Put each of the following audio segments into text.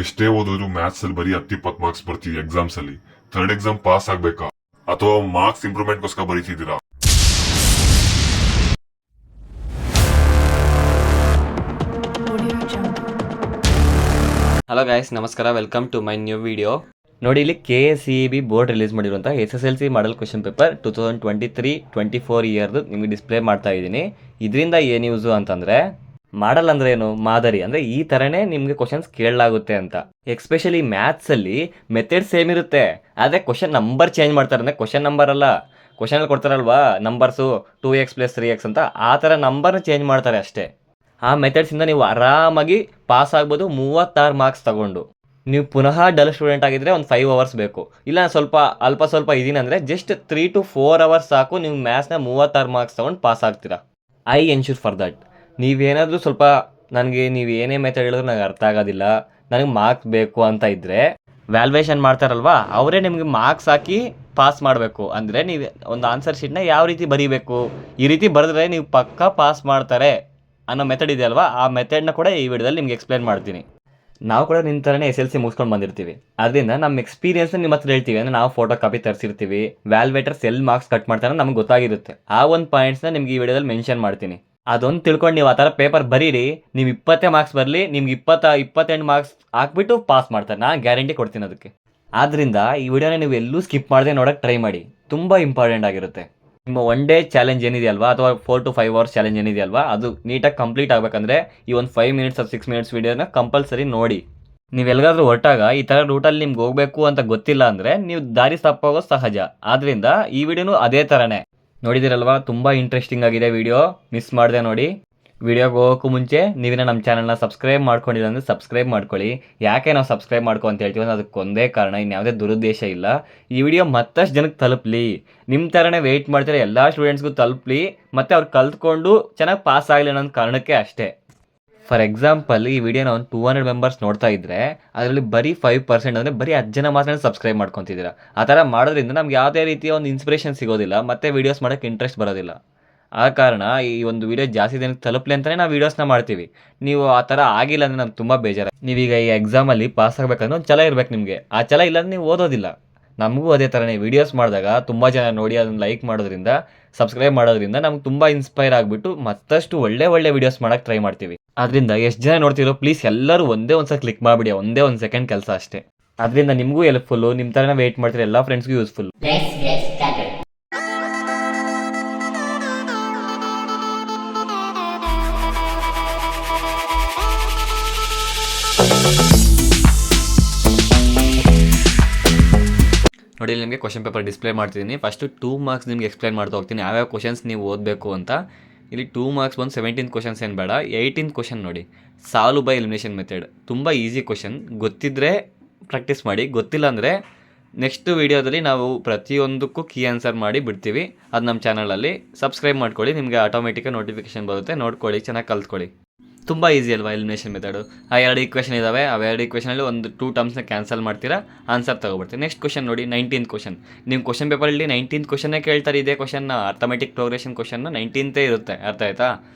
ಎಷ್ಟೇ ಓದಿದ್ರು ಮ್ಯಾಥ್ಸ್ ಅಲ್ಲಿ ಬರೀ 10-20 ಮಾರ್ಕ್ಸ್ ಬರ್ತೀವಿ ಎಕ್ಸಾಮ್ಸ್ ಅಲ್ಲಿ. ಥರ್ಡ್ ಎಕ್ಸಾಮ್ ಪಾಸ್ ಆಗ್ಬೇಕಾ ಅಥವಾ ಮಾರ್ಕ್ಸ್ ಇಂಪ್ರೂವ್ಮೆಂಟ್ ಗೋಸ್ಕರ ಬರೀತಿದ್ದೀರಾ? ಹಲೋ ಗೈಸ್, ನಮಸ್ಕಾರ. Welcome to my new video. ನೋಡಿ, ಇಲ್ಲಿ KSEB ಬೋರ್ಡ್ ರಿಲೀಸ್ ಮಾಡಿರುವಂಥ SSLC ಮಾಡಲ್ ಕ್ವಶನ್ ಪೇಪರ್ 2023-24 ಇಯರ್ದು ನಿಮಗೆ ಡಿಸ್ಪ್ಲೇ ಮಾಡ್ತಾ ಇದ್ದೀನಿ. ಇದರಿಂದ ಏನು ಯೂಸು ಅಂತಂದರೆ, ಮಾಡಲ್ ಅಂದರೆ ಏನು, ಮಾದರಿ ಅಂದರೆ ಈ ಥರನೇ ನಿಮಗೆ ಕ್ವಶನ್ಸ್ ಕೇಳಲಾಗುತ್ತೆ ಅಂತ. ಎಕ್ಸ್ಪೆಷಲಿ ಮ್ಯಾಥ್ಸಲ್ಲಿ ಮೆಥಡ್ ಸೇಮ್ ಇರುತ್ತೆ, ಆದರೆ ಕ್ವಶನ್ ನಂಬರ್ ಚೇಂಜ್ ಮಾಡ್ತಾರೆ. ಅಂದರೆ ಕ್ವಶನ್ ನಂಬರ್ ಅಲ್ಲ, ಕ್ವಶನಲ್ಲಿ ಕೊಡ್ತಾರಲ್ವಾ ನಂಬರ್ಸು 2x + 3x ಅಂತ, ಆ ಥರ ನಂಬರ್ನ ಚೇಂಜ್ ಮಾಡ್ತಾರೆ ಅಷ್ಟೇ. ಆ ಮೆಥಡ್ಸಿಂದ ನೀವು ಆರಾಮಾಗಿ ಪಾಸ್ ಆಗ್ಬೋದು 36 ಮಾರ್ಕ್ಸ್ ತಗೊಂಡು. ನೀವು ಪುನಃ ಡಲ್ ಸ್ಟೂಡೆಂಟ್ ಆಗಿದ್ದರೆ ಒಂದು 5 ಅವರ್ಸ್ ಬೇಕು. ಇಲ್ಲ ಅಲ್ಪ ಸ್ವಲ್ಪ ಇದೀನಿ ಅಂದರೆ ಜಸ್ಟ್ 3 to 4 ಅವರ್ಸ್ ಸಾಕು, ನೀವು ಮ್ಯಾಥ್ಸ್ನ 36 ಮಾರ್ಕ್ಸ್ ತೊಗೊಂಡು ಪಾಸ್ ಆಗ್ತೀರಾ. I ensure for that. ನೀವೇನಾದರೂ ಸ್ವಲ್ಪ ನನಗೆ ನೀವು ಏನೇ ಮೆಥಡ್ ಹೇಳಿದ್ರು ನನಗೆ ಅರ್ಥ ಆಗೋದಿಲ್ಲ, ನನಗೆ ಮಾರ್ಕ್ಸ್ ಬೇಕು ಅಂತ ಇದ್ದರೆ, ವ್ಯಾಲ್ಯೂಯೇಷನ್ ಮಾಡ್ತಾರಲ್ವಾ ಅವರೇ ನಿಮಗೆ ಮಾರ್ಕ್ಸ್ ಹಾಕಿ ಪಾಸ್ ಮಾಡಬೇಕು. ಅಂದರೆ ನೀವು ಒಂದು ಆನ್ಸರ್ ಶೀಟ್ನ ಯಾವ ರೀತಿ ಬರೀಬೇಕು, ಈ ರೀತಿ ಬರೆದ್ರೆ ನೀವು ಪಕ್ಕಾ ಪಾಸ್ ಮಾಡ್ತಾರೆ ಅನ್ನೋ ಮೆಥಡ್ ಇದೆಯಲ್ವಾ, ಆ ಮೆಥಡ್ನ ಕೂಡ ಈ ವಿಡಿಯೋದಲ್ಲಿ ನಿಮ್ಗೆ ಎಕ್ಸ್ಪ್ಲೈನ್ ಮಾಡ್ತೀನಿ. ನಾವು ಕೂಡ ನಿಮ್ಮ ಥರನೇ SLC ಮುಗಿಸ್ಕೊಂಡು ಬಂದಿರ್ತೀವಿ, ಅದರಿಂದ ನಮ್ಮ ಎಕ್ಸ್ಪೀರಿಯನ್ಸ್ನ ನಿಮ್ಮ ಹತ್ರ ಹೇಳ್ತೀವಿ. ಅಂದರೆ ನಾವು ಫೋಟೋ ಕಾಪಿ ತರಿಸಿರ್ತೀವಿ, ವ್ಯಾಲ್ಯೂಯೇಟರ್ಸ್ ಎಲ್ಲಿ ಮಾರ್ಕ್ಸ್ ಕಟ್ ಮಾಡ್ತಾರೆ ನಮ್ಗೆ ಗೊತ್ತಾಗಿರುತ್ತೆ. ಆ ಒಂದು ಪಾಯಿಂಟ್ಸ್ನ ನಿಮ್ಗೆ ಈ ವಿಡಿಯೋದಲ್ಲಿ ಮೆನ್ಷನ್ ಮಾಡ್ತೀನಿ. ಅದೊಂದು ತಿಳ್ಕೊಂಡು ನೀವು ಆ ಥರ ಪೇಪರ್ ಬರೀರಿ. ನೀವು 20 ಮಾರ್ಕ್ಸ್ ಬರಲಿ, ನಿಮ್ಗೆ 28 ಮಾರ್ಕ್ಸ್ ಹಾಕ್ಬಿಟ್ಟು ಪಾಸ್ ಮಾಡ್ತಾರೆ, ನಾನು ಗ್ಯಾರಂಟಿ ಕೊಡ್ತೀನಿ ಅದಕ್ಕೆ. ಆದ್ದರಿಂದ ಈ ವಿಡಿಯೋನ ನೀವು ಎಲ್ಲೂ ಸ್ಕಿಪ್ ಮಾಡದೆ ನೋಡೋಕ್ಕೆ ಟ್ರೈ ಮಾಡಿ, ತುಂಬ ಇಂಪಾರ್ಟೆಂಟ್ ಆಗಿರುತ್ತೆ. ನಿಮ್ಮ 1 ಡೇ ಚಾಲೆಂಜ್ ಏನಿದೆಯಲ್ವಾ, ಅಥವಾ 4 to 5 ಅವರ್ಸ್ ಚಾಲೆಂಜ್ ಏನಿದೆಯಲ್ವಾ, ಅದು ನೀಟಾಗಿ ಕಂಪ್ಲೀಟ್ ಆಗಬೇಕಂದ್ರೆ ಈ ಒಂದು 5 ಮಿನಿಟ್ಸ್ ಅಥವಾ 6 ಮಿನಿಟ್ಸ್ ವಿಡಿಯೋನ ಕಂಪಲ್ಸರಿ ನೋಡಿ. ನೀವು ಎಲ್ಲಿಗಾದ್ರೂ ಹೊರಟಾಗ ಈ ಥರ ರೂಟಲ್ಲಿ ನಿಮ್ಗೆ ಹೋಗಬೇಕು ಅಂತ ಗೊತ್ತಿಲ್ಲ ಅಂದರೆ ನೀವು ದಾರಿ ತಪ್ಪೋಗೋದು ಸಹಜ. ಆದ್ದರಿಂದ ಈ ವಿಡಿಯೋನು ಅದೇ ಥರನೇ. ನೋಡಿದಿರಲ್ವಾ, ತುಂಬ ಇಂಟ್ರೆಸ್ಟಿಂಗ್ ಆಗಿದೆ ವಿಡಿಯೋ, ಮಿಸ್ ಮಾಡಿದೆ ನೋಡಿ. ವಿಡಿಯೋಗೆ ಹೋಗೋಕ್ಕೂ ಮುಂಚೆ ನೀವಿನ ನಮ್ಮ ಚಾನಲ್ನ ಸಬ್ಸ್ಕ್ರೈಬ್ ಮಾಡ್ಕೊಂಡಿಲ್ಲ ಅಂದರೆ ಸಬ್ಸ್ಕ್ರೈಬ್ ಮಾಡ್ಕೊಳ್ಳಿ. ಯಾಕೆ ನಾವು ಸಬ್ಸ್ಕ್ರೈಬ್ ಮಾಡ್ಕೊ ಅಂತ ಹೇಳ್ತೀವಿ ಅಂದರೆ ಅದಕ್ಕೊಂದೇ ಕಾರಣ, ಇನ್ಯಾವುದೇ ದುರುದ್ದೇಶ ಇಲ್ಲ. ಈ ವಿಡಿಯೋ ಮತ್ತಷ್ಟು ಜನಕ್ಕೆ ತಲುಪಲಿ, ನಿಮ್ಮ ಥರನೇ ವೆಯ್ಟ್ ಮಾಡ್ತಾರೆ ಎಲ್ಲ ಸ್ಟೂಡೆಂಟ್ಸ್ಗೂ ತಲುಪಲಿ, ಮತ್ತು ಅವ್ರು ಕಲ್ತ್ಕೊಂಡು ಚೆನ್ನಾಗಿ ಪಾಸ್ ಆಗಲಿ ಅನ್ನೋ ಕಾರಣಕ್ಕೆ ಅಷ್ಟೇ. ಫಾರ್ ಎಕ್ಸಾಂಪಲ್, ಈ ವಿಡಿಯೋನ ಒಂದು 200 ಮೆಂಬರ್ಸ್ ನೋಡ್ತಾ ಇದ್ದರೆ ಅದರಲ್ಲಿ ಬರೀ 5% ಅಂದರೆ ಬರೀ 10 ಜನ ಮಾತ್ರ ಸಬ್ಸ್ಕ್ರೈಬ್ ಮಾಡ್ಕೊತಿದ್ದೀರಾ. ಆ ಥರ ಮಾಡೋದ್ರಿಂದ ನಮ್ಗೆ ಯಾವುದೇ ರೀತಿಯ ಒಂದು ಇನ್ಸ್ಪಿರೇಷನ್ ಸಿಗೋದಿಲ್ಲ, ಮತ್ತು ವೀಡಿಯೋಸ್ ಮಾಡೋಕ್ಕೆ ಇಂಟ್ರೆಸ್ಟ್ ಬರೋದಿಲ್ಲ. ಆ ಕಾರಣ ಈ ಒಂದು ವಿಡಿಯೋ ಜಾಸ್ತಿ ಜನಕ್ಕೆ ತಲುಪಲಿ ಅಂತಲೇ ನಾವು ವೀಡಿಯೋಸ್ನ ಮಾಡ್ತೀವಿ. ನೀವು ಆ ಥರ ಆಗಿಲ್ಲ ಅಂದರೆ ನಮ್ಗೆ ತುಂಬ ಬೇಜಾರು. ನೀವೀಗ ಈ ಎಕ್ಸಾಮಲ್ಲಿ ಪಾಸ್ ಆಗಬೇಕಂದ್ರೆ ಒಂದು ಛಲ ಇರಬೇಕು ನಿಮಗೆ. ಆ ಛಲ ಇಲ್ಲಾಂದ್ರೆ ನೀವು ಓದೋದಿಲ್ಲ. ನಮಗೂ ಅದೇ ಥರನೇ ವೀಡಿಯೋಸ್ ಮಾಡಿದಾಗ ತುಂಬ ಜನ ನೋಡಿ ಅದನ್ನು ಲೈಕ್ ಮಾಡೋದ್ರಿಂದ, ಸಬ್ಸ್ಕ್ರೈಬ್ ಮಾಡೋದ್ರಿಂದ ನಮ್ಗೆ ತುಂಬ ಇನ್ಸ್ಪೈರ್ ಆಗಿಬಿಟ್ಟು ಮತ್ತಷ್ಟು ಒಳ್ಳೆ ವೀಡಿಯೋಸ್ ಮಾಡೋಕ್ಕೆ ಟ್ರೈ ಮಾಡ್ತೀವಿ. ಅದರಿಂದ ಎಷ್ಟು ಜನ ನೋಡ್ತಿರೋ ಪ್ಲೀಸ್ ಎಲ್ಲರೂ ಒಂದೇ ಒಂದು ಸಲ ಕ್ಲಿಕ್ ಮಾಡಿಬಿಡಿ, ಒಂದೇ ಒಂದು ಸೆಕೆಂಡ್ ಕೆಲಸ ಅಷ್ಟೇ. ಅದರಿಂದ ನಿಮಗೂ ಹೆಲ್ಪ್ಫುಲ್ಲು, ನಿಮ್ಮ ಥರನೇ ವೆಯ್ಟ್ ಮಾಡ್ತೀರಿ ಎಲ್ಲ ಫ್ರೆಂಡ್ಸ್ಗೂ ಯೂಸ್ಫುಲ್. ನೋಡಿ, ನಿಮಗೆ ಕ್ವಶನ್ ಪೇಪರ್ ಡಿಸ್ಪ್ಲೇ ಮಾಡ್ತಿದ್ದೀನಿ. ಫಸ್ಟು 2 ಮಾರ್ಕ್ಸ್ ನಿಮಗೆ ಎಕ್ಸ್ಪ್ಲೈನ್ ಮಾಡ್ತಾ ಹೋಗ್ತೀನಿ, ಯಾವ್ಯಾವ ಕ್ವಶನ್ಸ್ ನೀವು ಓದಬೇಕು ಅಂತ. ಇಲ್ಲಿ 2 ಮಾರ್ಕ್ಸ್ ಬಂದು 17 ಕ್ವಶನ್ಸ್ ಏನು ಬೇಡ, 18 ಕ್ವಶನ್ ನೋಡಿ. ಸಾಲ್ವ್ ಬೈ ಎಲಿಮಿನೇಷನ್ ಮೆಥಡ್, ತುಂಬ ಈಸಿ ಕ್ವಶನ್. ಗೊತ್ತಿದ್ದರೆ ಪ್ರಾಕ್ಟೀಸ್ ಮಾಡಿ, ಗೊತ್ತಿಲ್ಲ ಅಂದರೆ ನೆಕ್ಸ್ಟ್ ವೀಡಿಯೋದಲ್ಲಿ ನಾವು ಪ್ರತಿಯೊಂದಕ್ಕೂ ಕೀ ಆನ್ಸರ್ ಮಾಡಿ ಬಿಡ್ತೀವಿ. ಅದು ನಮ್ಮ ಚಾನಲಲ್ಲಿ ಸಬ್ಸ್ಕ್ರೈಬ್ ಮಾಡ್ಕೊಳ್ಳಿ, ನಿಮಗೆ ಆಟೋಮೆಟಿಕಾಗಿ ನೋಟಿಫಿಕೇಶನ್ ಬರುತ್ತೆ, ನೋಡ್ಕೊಳ್ಳಿ, ಚೆನ್ನಾಗಿ ಕಲ್ತ್ಕೊಳ್ಳಿ. ತುಂಬ ಈಸಿ ಅಲ್ವಾ ಎಲಿಮಿನೇಷನ್ ಮೆಥಡು. ಆ 2 ಈಕ್ವೇಷನ್ ಇದ್ದಾವೆ, ಆ 2 ಈಕ್ವೇಷನಲ್ಲಿ ಒಂದು 2 ಟರ್ಮ್ಸ್ನ ಕ್ಯಾನ್ಸಲ್ ಮಾಡ್ತೀರಾ, ಆನ್ಸರ್ ತೊಗೊಬರ್ತೀವಿ. ನೆಕ್ಸ್ಟ್ ಕ್ವಶನ್ ನೋಡಿ, 19th ಕ್ವಶನ್. ನಿಮ್ಮ ಕ್ವಶನ್ ಪೇಪರಲ್ಲಿ 19th ಕ್ವಶನ್ನೇ ಕೇಳ್ತಾರೆ. ಇದೇ ಕ್ವಶನ್ನ ಅರ್ಥಮೆಟಿಕ್ ಪ್ರೋಗ್ರೆಷನ್ ಕ್ವಶನ್ನ 19th ಇರುತ್ತೆ, ಅರ್ಥ ಆಯ್ತಾ?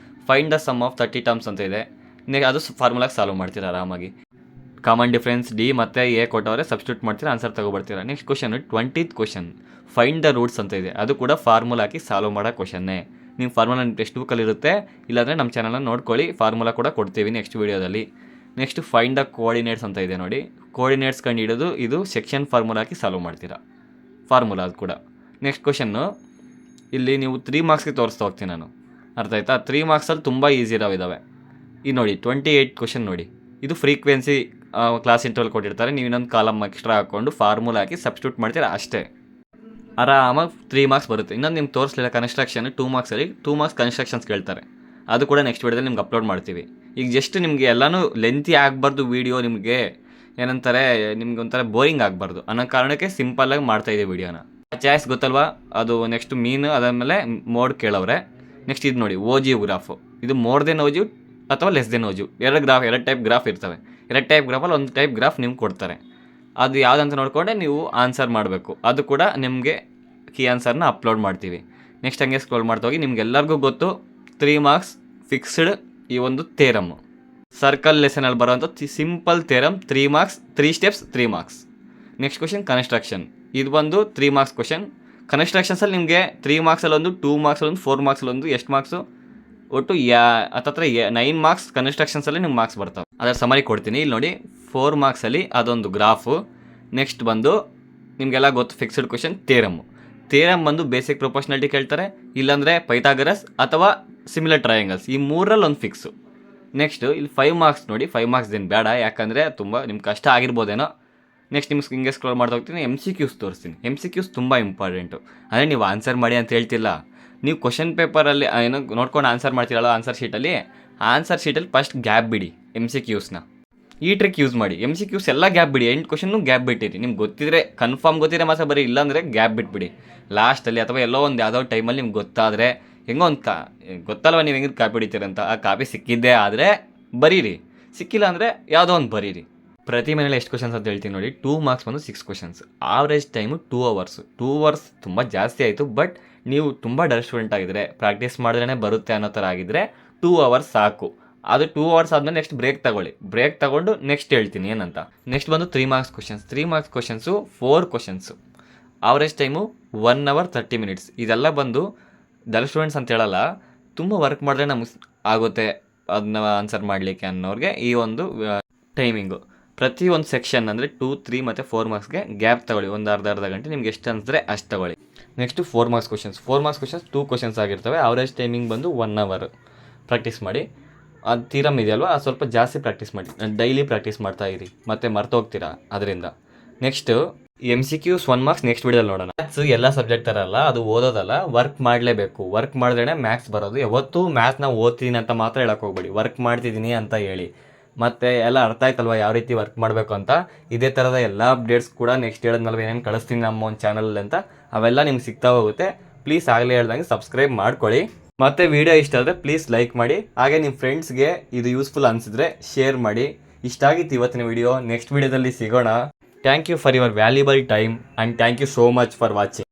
Find the sum of 30 terms ಅಂತ ಇದೆ. ಅದು ಫಾರ್ಮುಲಾಗೆ ಸಾಲ್ವ್ ಮಾಡ್ತೀರಾ ಆರಾಮಾಗಿ. ಕಾಮನ್ ಡಿಫ್ರೆನ್ಸ್ D ಮತ್ತು A ಕೊಟ್ಟವ್ರೆ, ಸಬ್ಸ್ಟಿಟ್ಯೂಟ್ ಮಾಡ್ತೀರಾ, ಆನ್ಸರ್ ತೊಗೊಬರ್ತೀರಾ. Next question 20th question, find the roots ಅಂತ ಇದೆ. ಅದು ಕೂಡ ಫಾರ್ಮುಲಾ ಹಾಕಿ ಸಾಲ್ವ್ ಮಾಡೋ ಕ್ವಶನ್ನೇ. ನೀವು ಫಾರ್ಮುಲಾ ಟೆಕ್ಸ್ಟ್ ಬುಕ್ಕಲ್ಲಿ ಇರುತ್ತೆ, ಇಲ್ಲಾಂದರೆ ನಮ್ಮ ಚಾನಲ್ನ ನೋಡ್ಕೊಳ್ಳಿ, ಫಾರ್ಮುಲಾ ಕೂಡ ಕೊಡ್ತೀವಿ ನೆಕ್ಸ್ಟ್ ವೀಡಿಯೋದಲ್ಲಿ. ನೆಕ್ಸ್ಟ್ ಫೈಂಡ್ ದ ಕೋಆರ್ಡಿನೇಟ್ಸ್ ಅಂತ ಇದೆ ನೋಡಿ. ಕೋಆರ್ಡಿನೇಟ್ಸ್ ಕಂಡು ಹಿಡಿದು ಇದು ಸೆಕ್ಷನ್ ಫಾರ್ಮುಲಾ ಹಾಕಿ ಸಾಲ್ವ್ ಮಾಡ್ತೀರಾ, ಫಾರ್ಮುಲಾ ಅದು ಕೂಡ. ನೆಕ್ಸ್ಟ್ ಕ್ವಶನ್ನು ಇಲ್ಲಿ ನೀವು 3 ಮಾರ್ಕ್ಸ್ಗೆ ತೋರಿಸ್ತಾ ಹೋಗ್ತೀನಿ ನಾನು, ಅರ್ಥ ಆಯ್ತಾ? 3 ಮಾರ್ಕ್ಸಲ್ಲಿ ತುಂಬ ಈಸಿ ಇದ್ದಾವೆ. ಈ ನೋಡಿ 28 ಕ್ವಶನ್ ನೋಡಿ, ಇದು ಫ್ರೀಕ್ವೆನ್ಸಿ ಕ್ಲಾಸ್ ಇಂಟರ್ವಲ್ ಕೊಟ್ಟಿರ್ತಾರೆ, ನೀವು ಇನ್ನೊಂದು ಕಾಲಮ್ ಎಕ್ಸ್ಟ್ರಾ ಹಾಕ್ಕೊಂಡು ಫಾರ್ಮುಲಾ ಹಾಕಿ ಸಬ್ಸ್ಟಿಟ್ಯೂಟ್ ಮಾಡ್ತೀರಾ ಅಷ್ಟೇ. ಆರಾಮಾಗಿ 3 ಮಾರ್ಕ್ಸ್ ಬರುತ್ತೆ. ಇನ್ನೊಂದು ನಿಮ್ಗೆ ತೋರಿಸಲಿಲ್ಲ ಕನ್ಸ್ಟ್ರಕ್ಷನ್ 2 ಮಾರ್ಕ್ಸಲ್ಲಿ 2 ಮಾರ್ಕ್ಸ್ ಕನ್ಸ್ಟ್ರಕ್ಷನ್ಸ್ ಕೇಳ್ತಾರೆ, ಅದು ಕೂಡ ನೆಕ್ಸ್ಟ್ ವೀಡಿಯೋದಲ್ಲಿ ನಿಮ್ಗೆ ಅಪ್ಲೋಡ್ ಮಾಡ್ತೀವಿ. ಈಗ ಜಸ್ಟ್ ನಿಮಗೆ ಎಲ್ಲನೂ ಲೆಂತಿ ಆಗಬಾರ್ದು ವೀಡಿಯೋ, ನಿಮಗೆ ಏನಂತಾರೆ, ನಿಮ್ಗೆ ಒಂಥರ ಬೋರಿಂಗ್ ಆಗಬಾರ್ದು ಅನ್ನೋ ಕಾರಣಕ್ಕೆ ಸಿಂಪಲ್ಲಾಗಿ ಮಾಡ್ತಾಯಿದ್ದೀವಿ ವೀಡಿಯೋನ. ಚಾಯ್ಸ್ ಗೊತ್ತಲ್ವಾ, ಅದು ನೆಕ್ಸ್ಟ್ ಮೀನು, ಅದಾದಮೇಲೆ ಮೋಡ್ ಕೇಳವ್ರೆ. ನೆಕ್ಸ್ಟ್ ಇದು ನೋಡಿ OG ಗ್ರಾಫು, ಇದು ಮೋರ್ ದೆನ್ OG ಅಥವಾ less than OG, 2 type graph ಇರ್ತವೆ. 2 ಟೈಪ್ ಗ್ರಾಫಲ್ಲಿ ಒಂದು ಟೈಪ್ ಗ್ರಾಫ್ ನಿಮ್ಗೆ ಕೊಡ್ತಾರೆ, ಅದು ಯಾವುದಂತ ನೋಡಿಕೊಂಡೆ ನೀವು ಆನ್ಸರ್ ಮಾಡಬೇಕು. ಅದು ಕೂಡ ನಿಮಗೆ ಕೀ ಆನ್ಸರ್ನ ಅಪ್ಲೋಡ್ ಮಾಡ್ತೀವಿ. ನೆಕ್ಸ್ಟ್ ಹಂಗೆ ಸ್ಕ್ರೋಲ್ ಮಾಡ್ತಾ ಹೋಗಿ. ನಿಮ್ಗೆಲ್ಲರಿಗೂ ಗೊತ್ತು 3 ಮಾರ್ಕ್ಸ್ ಫಿಕ್ಸ್ಡ್ ಈ ಒಂದು ಥೇರಮ್ಮು. ಸರ್ಕಲ್ ಲೆಸನಲ್ಲಿ ಬರೋಂಥ simple theorem 3 marks 3 steps 3 marks. Next question construction, ಇದು ಬಂದು 3 ಮಾರ್ಕ್ಸ್ ಕ್ವಶನ್. ಕನ್ಸ್ಟ್ರಕ್ಷನ್ಸಲ್ಲಿ ನಿಮಗೆ 3 ಮಾರ್ಕ್ಸಲ್ಲಿ ಒಂದು, 2 ಮಾರ್ಕ್ಸಲ್ಲಿ ಒಂದು, 4 ಮಾರ್ಕ್ಸಲ್ಲಿ ಒಂದು, ಎಷ್ಟು ಮಾರ್ಕ್ಸು ಒಟ್ಟು ಹತ್ತತ್ರ 9 ಮಾರ್ಕ್ಸ್ ಕನ್ಸ್ಟ್ರಕ್ಷನ್ಸಲ್ಲಿ ನಿಮ್ಗೆ ಮಾರ್ಕ್ಸ್ ಬರ್ತವೆ. ಅದರ ಸಮರಿ ಕೊಡ್ತೀನಿ ಇಲ್ಲಿ ನೋಡಿ. 4 ಮಾರ್ಕ್ಸಲ್ಲಿ ಅದೊಂದು ಗ್ರಾಫು. ನೆಕ್ಸ್ಟ್ ಬಂದು ನಿಮಗೆಲ್ಲ ಗೊತ್ತು ಫಿಕ್ಸ್ಡ್ ಕ್ವಶನ್ ಥಿಯರಮ್ ಬಂದು ಬೇಸಿಕ್ ಪ್ರೊಪೋರ್ಷನಾಲಿಟಿ ಕೇಳ್ತಾರೆ, ಇಲ್ಲಾಂದರೆ ಪೈಥಾಗರಸ್ ಅಥವಾ ಸಿಮಿಲರ್ ಟ್ರಯಾಂಗಲ್ಸ್, ಈ ಮೂರಲ್ಲಿ ಒಂದು ಫಿಕ್ಸು. ನೆಕ್ಸ್ಟ್ ಇಲ್ಲಿ 5 ಮಾರ್ಕ್ಸ್ ನೋಡಿ. 5 ಮಾರ್ಕ್ಸ್ ಏನು ಬೇಡ, ಯಾಕಂದರೆ ತುಂಬ ನಿಮ್ಗೆ ಕಷ್ಟ ಆಗಿರ್ಬೋದೇನೋ. ನೆಕ್ಸ್ಟ್ ನಿಮ್ಗೆ ಹಿಂಗೆ ಸ್ಕ್ರೋಲ್ ಮಾಡ್ತಾ ಹೋಗ್ತೀನಿ, MCQs ತೋರಿಸ್ತೀನಿ. MCQs ತುಂಬ ಇಂಪಾರ್ಟೆಂಟು. ಅಂದರೆ ನೀವು ಆನ್ಸರ್ ಮಾಡಿ ಅಂತ ಹೇಳ್ತಿಲ್ಲ, ನೀವು ಕ್ವಶನ್ ಪೇಪರಲ್ಲಿ ಏನೋ ನೋಡ್ಕೊಂಡು ಆನ್ಸರ್ ಮಾಡ್ತೀರಲ್ಲ ಆನ್ಸರ್ ಶೀಟಲ್ಲಿ ಫಸ್ಟ್ ಗ್ಯಾಪ್ ಬಿಡಿ MCQsನ. ಈ ಟ್ರಿಕ್ ಯೂಸ್ ಮಾಡಿ. MCQs ಎಲ್ಲ ಗ್ಯಾಪ್ ಬಿಡಿ, 8 ಕ್ವಶನ್ನು ಗ್ಯಾಪ್ ಬಿಟ್ಟಿರಿ. ನಿಮ್ಗೆ ಗೊತ್ತಿದ್ರೆ ಕನ್ಫರ್ಮ್ ಗೊತ್ತಿದ್ರೆ ಮಾತ್ರ ಬರೀ, ಇಲ್ಲಾಂದರೆ ಗ್ಯಾಪ್ ಬಿಟ್ಬಿಡಿ ಲಾಸ್ಟಲ್ಲಿ, ಅಥವಾ ಎಲ್ಲೋ ಒಂದು ಯಾವುದೋ ಟೈಮಲ್ಲಿ ನಿಮ್ಗೆ ಗೊತ್ತಾದರೆ ಹೆಂಗೋ ಒಂದು ಗೊತ್ತಲ್ವ ನೀವು ಹೆಂಗೆ ಕಾಪಿ ಹಿಡಿತೀರಂತ, ಆ ಕಾಪಿ ಸಿಕ್ಕಿದ್ದೇ ಆದರೆ ಬರೀರಿ, ಸಿಕ್ಕಿಲ್ಲ ಅಂದರೆ ಯಾವುದೋ ಒಂದು ಬರೀರಿ. ಪ್ರತಿ ಮನೇಲಿ ಎಷ್ಟು ಕ್ವಶನ್ಸ್ ಅಂತ ಹೇಳ್ತೀನಿ ನೋಡಿ. 2 ಮಾರ್ಕ್ಸ್ ಬಂದು 6 questions, average time 2 hours. 2 hours ತುಂಬ ಜಾಸ್ತಿ ಆಯಿತು, ಬಟ್ ನೀವು ತುಂಬ ಡಲ್ ಸ್ಟೂಡೆಂಟ್ ಆಗಿದ್ರೆ, ಪ್ರಾಕ್ಟೀಸ್ ಮಾಡಿದ್ರೇ ಬರುತ್ತೆ ಅನ್ನೋ ಥರ ಆಗಿದ್ದರೆ 2 hours ಸಾಕು. ಅದು 2 hours ಆದಮೇಲೆ ನೆಕ್ಸ್ಟ್ ಬ್ರೇಕ್ ತಗೊಂಡು ನೆಕ್ಸ್ಟ್ ಹೇಳ್ತೀನಿ ಏನಂತ. ನೆಕ್ಸ್ಟ್ ಬಂದು 3 marks questions. 3 marks questions 4 questions, average time 1 hour 30 minutes. ಇದೆಲ್ಲ ಬಂದು ಡಲ್ ಸ್ಟೂಡೆಂಟ್ಸ್ ಅಂತ ಹೇಳಲ್ಲ, ತುಂಬ ವರ್ಕ್ ಮಾಡಿದ್ರೆ ನಮಗೆ ಆಗುತ್ತೆ ಅದನ್ನ ಆನ್ಸರ್ ಮಾಡಲಿಕ್ಕೆ ಅನ್ನೋರಿಗೆ ಈ ಒಂದು ಟೈಮಿಂಗು. ಪ್ರತಿ ಒಂದು ಸೆಕ್ಷನ್ ಅಂದರೆ 2, 3 ಮತ್ತು 4 ಮಾರ್ಕ್ಸ್ಗೆ ಗ್ಯಾಪ್ ತಗೊಳ್ಳಿ, ಒಂದು ಅರ್ಧ ಗಂಟೆ ನಿಮ್ಗೆ ಎಷ್ಟು ಅನಿಸಿದ್ರೆ ಅಷ್ಟು ತಗೊಳ್ಳಿ. Next 4 marks questions. 4 marks questions 2 questions ಆಗಿರ್ತವೆ, ಆವ್ರೇಜ್ ಟೈಮಿಂಗ್ ಬಂದು 1 hour. ಪ್ರಾಕ್ಟೀಸ್ ಮಾಡಿ. ಅದು ಥಿಯರಮ್ ಇದೆಯಲ್ವ, ಅದು ಸ್ವಲ್ಪ ಜಾಸ್ತಿ ಪ್ರಾಕ್ಟೀಸ್ ಮಾಡಿ, ಡೈಲಿ ಪ್ರಾಕ್ಟೀಸ್ ಮಾಡ್ತಾ ಇರಿ, ಮತ್ತೆ ಮರ್ತೋಗ್ತೀರಾ ಅದರಿಂದ. ನೆಕ್ಸ್ಟು MCQs 1 ಮಾರ್ಕ್ಸ್ ನೆಕ್ಸ್ಟ್ ವಿಡಿಯೋದಲ್ಲಿ ನೋಡೋಣ. ಮ್ಯಾಥ್ಸ್ ಎಲ್ಲ ಸಬ್ಜೆಕ್ಟ್ ಥರ ಅಲ್ಲ, ಅದು ಓದೋದಲ್ಲ, ವರ್ಕ್ ಮಾಡಲೇಬೇಕು. ವರ್ಕ್ ಮಾಡಿದ್ರೆ ಮ್ಯಾಥ್ಸ್ ಬರೋದು. ಯಾವತ್ತೂ ಮ್ಯಾಥ್ಸ್ನ ಓದ್ತೀನಿ ಅಂತ ಮಾತ್ರ ಹೇಳಕ್ಕೆ ಹೋಗ್ಬೇಡಿ, ವರ್ಕ್ ಮಾಡ್ತಿದ್ದೀನಿ ಅಂತ ಹೇಳಿ. ಮತ್ತು ಎಲ್ಲ ಅರ್ಥ ಆಯ್ತಲ್ವ ಯಾವ ರೀತಿ ವರ್ಕ್ ಮಾಡಬೇಕು ಅಂತ. ಇದೇ ಥರದ ಎಲ್ಲ ಅಪ್ಡೇಟ್ಸ್ ಕೂಡ ನೆಕ್ಸ್ಟ್ ಹೇಳಿದ್ಮೇಲೆ ಏನೇನು ಕಳಿಸ್ತೀನಿ ನಮ್ಮ ಒಂದು ಚಾನಲಲ್ಲಿ ಅಂತ, ಅವೆಲ್ಲ ನಿಮ್ಗೆ ಸಿಗ್ತಾ ಹೋಗುತ್ತೆ. ಪ್ಲೀಸ್ ಆಗಲೇ ಹೇಳ್ದಂಗೆ ಸಬ್ಸ್ಕ್ರೈಬ್ ಮಾಡ್ಕೊಳ್ಳಿ. ಮತ್ತು ವಿಡಿಯೋ ಇಷ್ಟ ಆದರೆ ಪ್ಲೀಸ್ ಲೈಕ್ ಮಾಡಿ. ಹಾಗೆ ನಿಮ್ಮ ಫ್ರೆಂಡ್ಸ್ಗೆ ಇದು ಯೂಸ್ಫುಲ್ ಅನಿಸಿದ್ರೆ ಶೇರ್ ಮಾಡಿ. ಇಷ್ಟ ಆಗಿತ್ತು ಇವತ್ತಿನ ವಿಡಿಯೋ. ನೆಕ್ಸ್ಟ್ ವಿಡಿಯೋದಲ್ಲಿ ಸಿಗೋಣ. Thank you for your valuable time and thank you so much for watching.